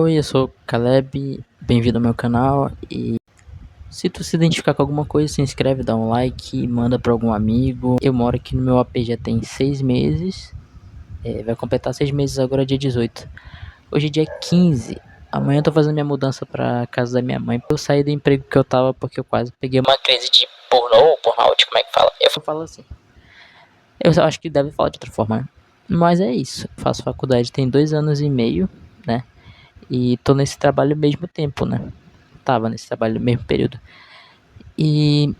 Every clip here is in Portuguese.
Oi, eu sou o Caleb, bem-vindo ao meu canal e se tu se identificar com alguma coisa, se inscreve, dá um like, manda pra algum amigo. Eu moro aqui no meu AP já tem 6 meses, vai completar 6 meses agora dia 18. Hoje é dia 15, amanhã eu tô fazendo minha mudança pra casa da minha mãe. Eu saí do emprego que eu tava porque eu quase peguei uma crise de burnout, como é que fala? Eu falo assim, eu acho que deve falar de outra forma, né? Mas é isso, eu faço faculdade tem 2 anos e meio, né? E tô nesse trabalho ao mesmo tempo, né? Tava nesse trabalho no mesmo período. E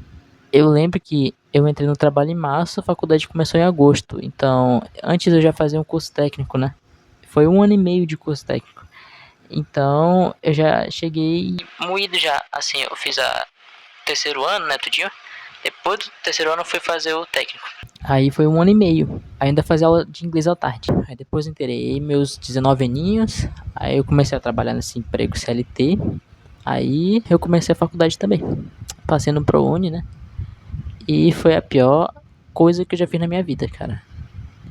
eu lembro que eu entrei no trabalho em março, a faculdade começou em agosto. Então, antes eu já fazia um curso técnico, né? Foi 1 ano e meio de curso técnico. Então, eu já cheguei moído já. Assim, eu fiz a terceiro ano, né, tudinho. Depois do terceiro ano eu fui fazer o técnico. Aí foi 1 ano e meio. Ainda fazia aula de inglês à tarde. Aí depois eu inteirei meus 19 aninhos. Aí eu comecei a trabalhar nesse emprego CLT. Aí eu comecei a faculdade também. Passei no ProUni, né? E foi a pior coisa que eu já fiz na minha vida, cara.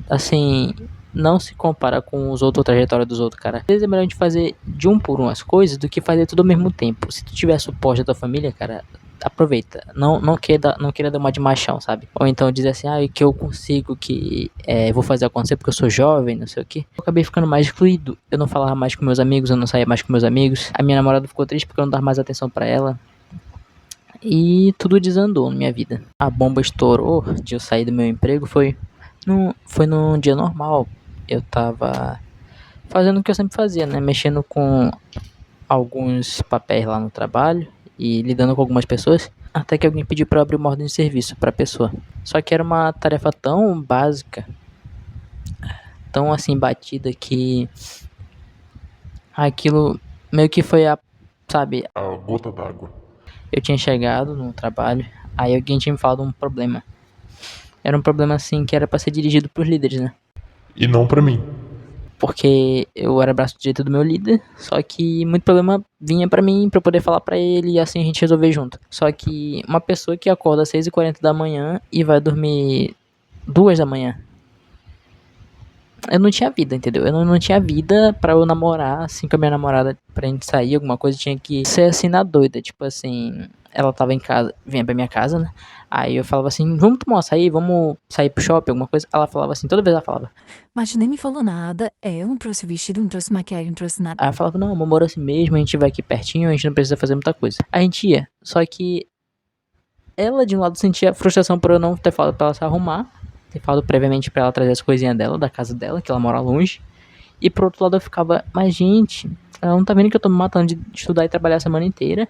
Assim, não se compara com os outros, a trajetória dos outros, cara. Às vezes é melhor a gente fazer de um por um as coisas do que fazer tudo ao mesmo tempo. Se tu tiver suporte da tua família, cara, aproveita. Não queira dar uma de machão, sabe? Ou então dizer assim, que eu consigo, que vou fazer acontecer porque eu sou jovem, não sei o que. Eu acabei ficando mais excluído. Eu não falava mais com meus amigos, eu não saía mais com meus amigos. A minha namorada ficou triste porque eu não dava mais atenção pra ela. E tudo desandou na minha vida. A bomba estourou de eu sair do meu emprego foi num dia normal. Eu tava fazendo o que eu sempre fazia, né? Mexendo com alguns papéis lá no trabalho e lidando com algumas pessoas. Até que alguém pediu para abrir uma ordem de serviço para a pessoa. Só que era uma tarefa tão básica, tão assim batida que aquilo meio que foi sabe, A gota d'água. eu tinha chegado no trabalho, aí alguém tinha me falado um problema. Era um problema assim que era pra ser dirigido pros líderes, né? E não pra mim. Porque eu era braço direito do meu líder, só que muito problema vinha pra mim pra eu poder falar pra ele e assim a gente resolver junto. Só que uma pessoa que acorda às 6h40 da manhã e vai dormir 2 da manhã. Eu não tinha vida, entendeu? Eu não tinha vida pra eu namorar, assim, com a minha namorada, pra gente sair, alguma coisa, tinha que ser assim na doida. Tipo assim, ela tava em casa, vinha pra minha casa, né? Aí eu falava assim, vamos tomar um açaí, vamos sair pro shopping, alguma coisa. Ela falava assim, toda vez ela falava. Mas nem me falou nada. Eu não trouxe vestido, não trouxe maquiagem, não trouxe nada. Aí eu falava, não, amor, assim mesmo, a gente vai aqui pertinho, a gente não precisa fazer muita coisa. A gente ia, só que ela de um lado sentia frustração por eu não ter falado pra ela se arrumar, ter falado previamente pra ela trazer as coisinhas dela, da casa dela, que ela mora longe. E por outro lado eu ficava, mas gente, ela não tá vendo que eu tô me matando de estudar e trabalhar a semana inteira?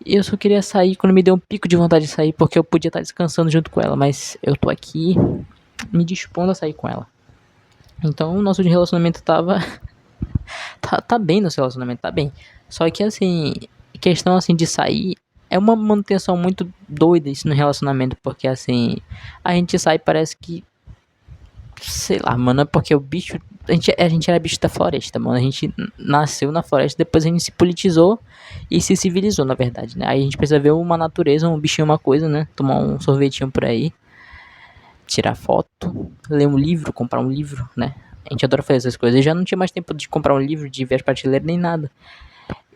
E eu só queria sair quando me deu um pico de vontade de sair, porque eu podia estar descansando junto com ela, mas eu tô aqui me dispondo a sair com ela. Então o nosso relacionamento tava tá bem, nosso relacionamento tá bem. Só que assim, questão assim de sair é uma manutenção muito doida isso no relacionamento, porque assim, a gente sai e parece que sei lá, mano, é porque o bicho a gente era bicho da floresta, mano. A gente nasceu na floresta, depois a gente se politizou e se civilizou, na verdade, né? Aí a gente precisa ver uma natureza, um bichinho, uma coisa, né? Tomar um sorvetinho por aí, tirar foto, ler um livro, comprar um livro, né? A gente adora fazer essas coisas. Eu já não tinha mais tempo de comprar um livro, de ver as prateleiras, nem nada.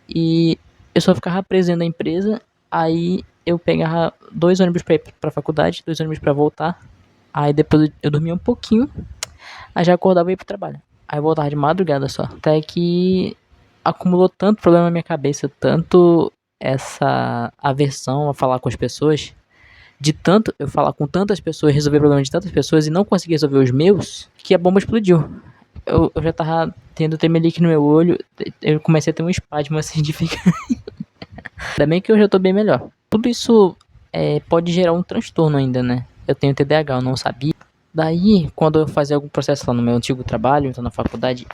E eu só ficava preso dentro da empresa. Aí eu pegava 2 ônibus pra ir pra faculdade, 2 ônibus pra voltar. Aí depois eu dormia um pouquinho. Aí já acordava e ia pro trabalho. Aí eu voltava de madrugada só. Até que acumulou tanto problema na minha cabeça, tanto essa aversão a falar com as pessoas, de tanto eu falar com tantas pessoas, resolver problemas de tantas pessoas e não conseguir resolver os meus, que a bomba explodiu. Eu já tava tendo tremelique no meu olho, eu comecei a ter um espasmo assim de ficar. Ainda bem que eu já tô bem melhor. Tudo isso pode gerar um transtorno ainda, né? Eu tenho TDAH, eu não sabia. Daí, quando eu fazia algum processo lá no meu antigo trabalho, então na faculdade,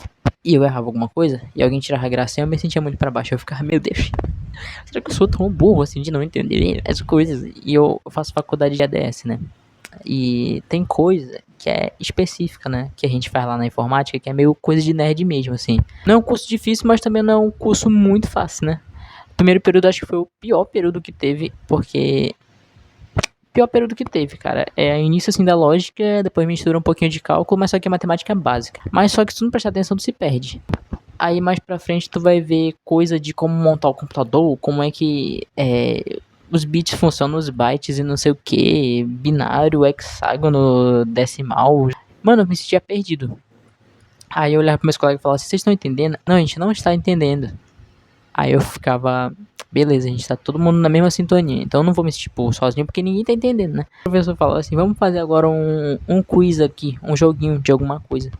e eu errava alguma coisa, e alguém tirava a graça, eu me sentia muito pra baixo. Eu ficava, meu Deus, será que eu sou tão burro assim de não entender as coisas? E eu faço faculdade de ADS, né? E tem coisa que é específica, né? Que a gente faz lá na informática, que é meio coisa de nerd mesmo, assim. Não é um curso difícil, mas também não é um curso muito fácil, né? O primeiro período acho que foi o pior período que teve, porque pior período que teve, cara. É início assim da lógica, depois mistura um pouquinho de cálculo, mas só que é matemática básica. Mas só que se tu não prestar atenção, tu se perde. Aí mais pra frente tu vai ver coisa de como montar o computador, como é que os bits funcionam, os bytes e não sei o que, binário, hexágono, decimal. Mano, eu me sentia perdido. Aí eu olhava pros meus colegas e falava assim, vocês estão entendendo? Não, a gente não está entendendo. Aí eu ficava, beleza, a gente tá todo mundo na mesma sintonia, então eu não vou me sentir sozinho porque ninguém tá entendendo, né? O professor falou assim, vamos fazer agora um quiz aqui, um joguinho de alguma coisa.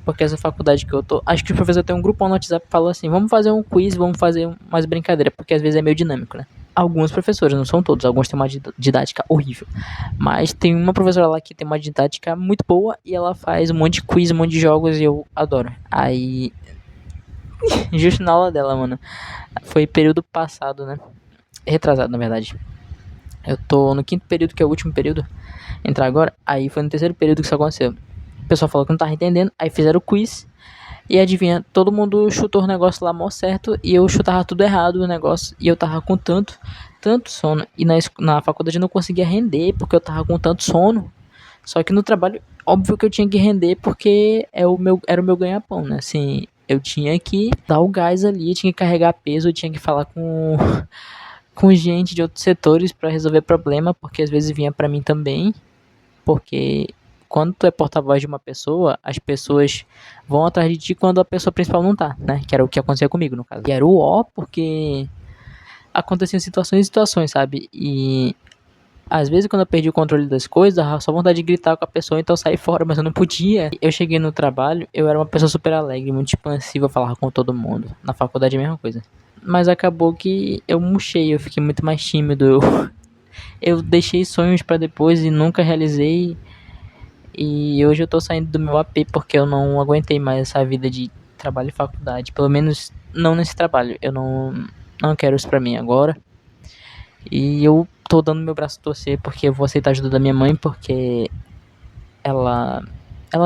Porque essa faculdade que eu tô, acho que o professor tem um grupão no WhatsApp que falou assim, vamos fazer um quiz, vamos fazer umas brincadeiras, porque às vezes é meio dinâmico, né? Alguns professores, não são todos, alguns têm uma didática horrível. Mas tem uma professora lá que tem uma didática muito boa e ela faz um monte de quiz, um monte de jogos e eu adoro. Aí, justo na aula dela, mano, foi período passado, né? Retrasado, na verdade. Eu tô no quinto período, que é o último período, entrar agora. Aí foi no terceiro período que isso aconteceu. O pessoal falou que não tava entendendo, aí fizeram o quiz. E adivinha, todo mundo chutou o negócio lá mó certo e eu chutava tudo errado o negócio. E eu tava com tanto sono. E na faculdade eu não conseguia render porque eu tava com tanto sono. Só que no trabalho, óbvio que eu tinha que render porque era o meu ganha-pão, né? Assim, eu tinha que dar o gás ali, eu tinha que carregar peso, eu tinha que falar com gente de outros setores pra resolver problema, porque às vezes vinha pra mim também, porque quando tu é porta-voz de uma pessoa, as pessoas vão atrás de ti quando a pessoa principal não tá, né? Que era o que acontecia comigo, no caso. E era o ó, porque aconteciam situações e situações, sabe? E às vezes quando eu perdi o controle das coisas, dava só vontade de gritar com a pessoa, então eu saí fora, mas eu não podia. Eu cheguei no trabalho, eu era uma pessoa super alegre, muito expansiva, falava com todo mundo. Na faculdade é a mesma coisa. Mas acabou que eu murchei, eu fiquei muito mais tímido. Eu deixei sonhos pra depois e nunca realizei. E hoje eu tô saindo do meu AP porque eu não aguentei mais essa vida de trabalho e faculdade. Pelo menos não nesse trabalho. Eu não quero isso pra mim agora. E eu tô dando meu braço a torcer porque eu vou aceitar a ajuda da minha mãe porque ela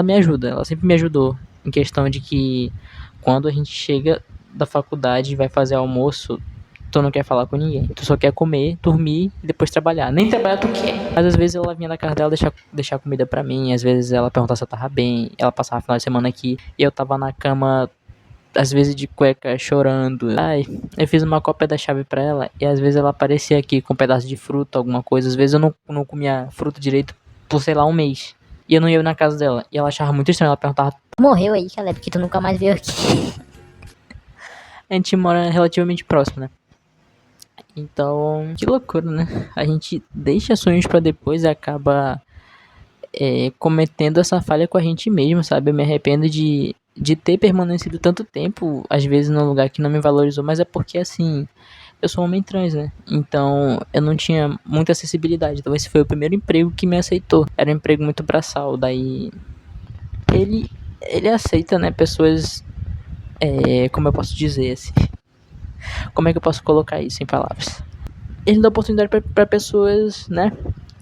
me ajuda, ela sempre me ajudou em questão de que quando a gente chega da faculdade e vai fazer almoço, tu não quer falar com ninguém, tu só quer comer, dormir e depois trabalhar. Nem trabalhar tu quer. Mas às vezes ela vinha na casa dela deixar comida pra mim, às vezes ela perguntava se eu tava bem, ela passava a final de semana aqui e eu tava na cama às vezes de cueca, chorando. Ai, eu fiz uma cópia da chave pra ela e às vezes ela aparecia aqui com um pedaço de fruta, alguma coisa. Às vezes eu não comia fruta direito por, sei lá, um mês. E eu não ia na casa dela. E ela achava muito estranho, ela perguntava... Morreu aí, Caleb, porque tu nunca mais veio aqui. A gente mora relativamente próximo, né? Então, que loucura, né? A gente deixa sonhos pra depois e acaba cometendo essa falha com a gente mesmo, sabe? Eu me arrependo de ter permanecido tanto tempo, às vezes num lugar que não me valorizou, mas é porque, assim, eu sou um homem trans, né? Então, eu não tinha muita acessibilidade. Então, esse foi o primeiro emprego que me aceitou. Era um emprego muito braçal, daí... Ele aceita, né, pessoas... como eu posso dizer, assim... Como é que eu posso colocar isso em palavras? Ele dá oportunidade pra pessoas, né,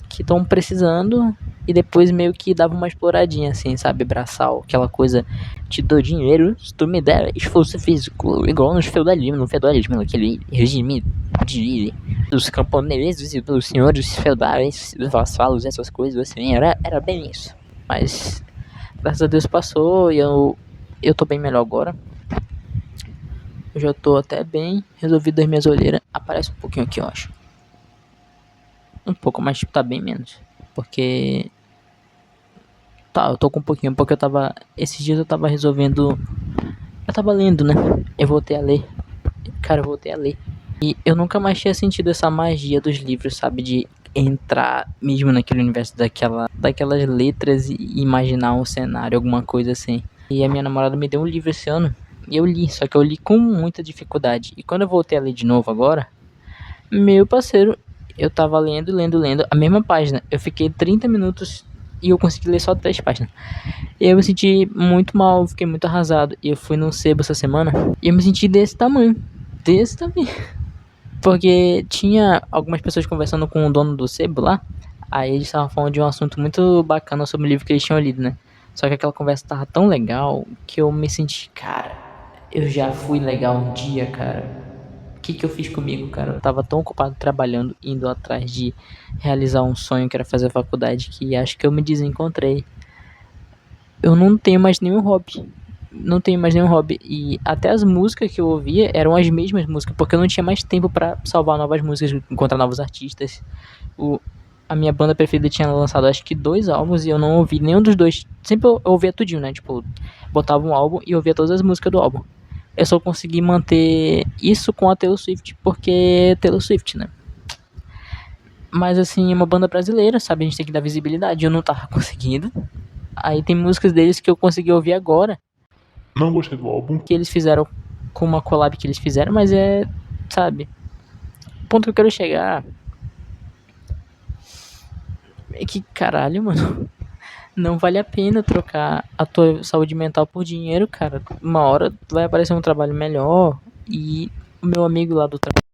que estão precisando e depois meio que dava uma exploradinha assim, sabe, braçal, aquela coisa, te dou dinheiro se tu me der esforço físico, igual no feudalismo, aquele regime dos camponeses e dos senhores feudais, dos vassalos, essas coisas assim, era bem isso. Mas graças a Deus passou e eu tô bem melhor agora. Eu já tô até bem resolvido das minhas olheiras. Aparece um pouquinho aqui, eu acho. Um pouco, mas tipo, tá bem menos. Porque... Tá, eu tô com um pouquinho, porque eu tava... Esses dias eu tava resolvendo... Eu tava lendo, né? Eu voltei a ler. Cara, eu voltei a ler. E eu nunca mais tinha sentido essa magia dos livros, sabe? De entrar mesmo naquele universo daquelas letras e imaginar um cenário, alguma coisa assim. E a minha namorada me deu um livro esse ano. E eu li, só que eu li com muita dificuldade. E quando eu voltei a ler de novo agora, meu parceiro, eu tava lendo, a mesma página. Eu fiquei 30 minutos e eu consegui ler só 3 páginas. E eu me senti muito mal, fiquei muito arrasado. E eu fui num sebo essa semana e eu me senti desse tamanho. Porque tinha algumas pessoas conversando com o dono do sebo lá. Aí eles estavam falando de um assunto muito bacana sobre o livro que eles tinham lido, né? Só que aquela conversa tava tão legal que eu me senti, cara, eu já fui legal um dia, cara. O que eu fiz comigo, cara? Eu tava tão ocupado trabalhando, indo atrás de realizar um sonho que era fazer a faculdade, que acho que eu me desencontrei. Eu não tenho mais nenhum hobby. não tenho mais nenhum hobby. E até as músicas que eu ouvia eram as mesmas músicas, porque eu não tinha mais tempo pra salvar novas músicas, encontrar novos artistas. A minha banda preferida tinha lançado acho que 2 álbuns e eu não ouvi nenhum dos dois. Sempre eu ouvia tudinho, né? Tipo, botava um álbum e ouvia todas as músicas do álbum. Eu só consegui manter isso com a Taylor Swift porque Taylor Swift, né? Mas assim, é uma banda brasileira, sabe? A gente tem que dar visibilidade. Eu não tava conseguindo. Aí tem músicas deles que eu consegui ouvir agora, Não gostei do álbum. que eles fizeram com uma collab que eles fizeram, mas sabe? O ponto que eu quero chegar é que, caralho, mano, não vale a pena trocar a tua saúde mental por dinheiro, cara. Uma hora vai aparecer um trabalho melhor e o meu amigo lá do trabalho